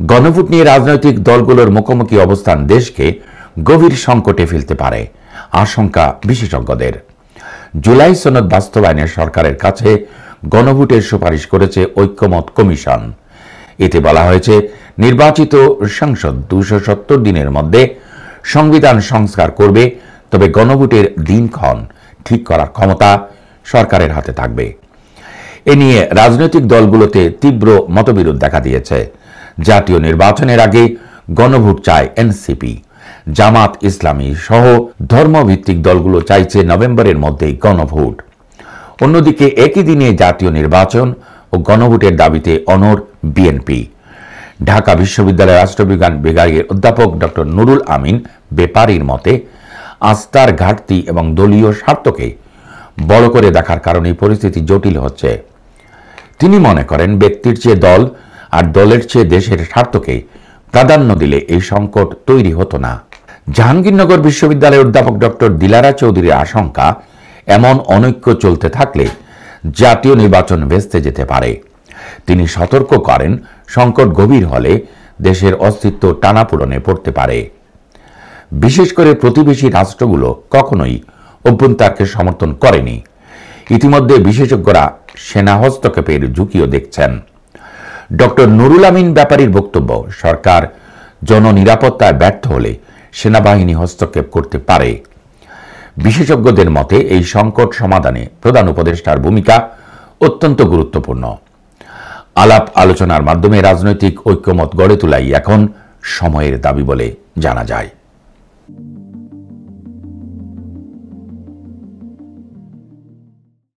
গণভোট নিয়ে রাজনৈতিক দলগুলোর মুখোমুখি অবস্থান দেশকে গভীর সংকটে ফেলতে পারে, আশঙ্কা বিশেষজ্ঞদের। জুলাই সনদ বাস্তবায়নে সরকারের কাছে গণভোটের সুপারিশ করেছে ঐক্যমত কমিশন। এতে বলা হয়েছে, নির্বাচিত সংসদ 270 দিনের মধ্যে সংবিধান সংস্কার করবে, তবে গণভোটের দিনক্ষণ ঠিক করার ক্ষমতা সরকারের হাতে থাকবে। এ নিয়ে রাজনৈতিক দলগুলোতে তীব্র মতবিরোধ দেখা দিয়েছে। জাতীয় নির্বাচনের আগে গণভোট চায় এনসিপি, জামাত ইসলামী সহ ধর্মভিত্তিক দলগুলো চাইছে নভেম্বরের মধ্যেই গণভোট। অন্যদিকে একই দিনে জাতীয় নির্বাচন ও গণভোটের দাবিতে অনড় বিএনপি। ঢাকা বিশ্ববিদ্যালয়ের রাষ্ট্রবিজ্ঞান বিভাগের অধ্যাপক ডক্টর নুরুল আমিন বেপারীর মতে, আস্থার ঘাটতি এবং দলীয় স্বার্থকে বড় করে দেখার কারণে পরিস্থিতি জটিল হচ্ছে। তিনি মনে করেন, ব্যক্তির চেয়ে দল আর দলের চেয়ে দেশের স্বার্থকে প্রাধান্য দিলে এই সংকট তৈরি হতো না। জাহাঙ্গীরনগর বিশ্ববিদ্যালয়ের অধ্যাপক ডক্টর দিলারা চৌধুরীর আশঙ্কা, এমন অনৈক্য চলতে থাকলে জাতীয় নির্বাচন ভেস্তে যেতে পারে। তিনি সতর্ক করেন, সংকট গভীর হলে দেশের অস্তিত্ব টানাপোড়েনে পড়তে পারে। বিশেষ করে প্রতিবেশী রাষ্ট্রগুলো কখনোই অভ্যন্তরকে সমর্থন করেনি। ইতিমধ্যে বিশেষজ্ঞরা সেনা হস্তক্ষেপের ঝুঁকিও দেখছেন। ডক্টর নুরুল আমিন ব্যাপারীর বক্তব্য, সরকার জননিরাপত্তায় ব্যর্থ হলে সেনাবাহিনী হস্তক্ষেপ করতে পারে। বিশেষজ্ঞদের মতে, এই সংকট সমাধানে প্রধান উপদেষ্টার ভূমিকা অত্যন্ত গুরুত্বপূর্ণ। আলাপ আলোচনার মাধ্যমে রাজনৈতিক ঐক্যমত গড়ে তোলাই এখন সময়ের দাবি বলে জানা যায়।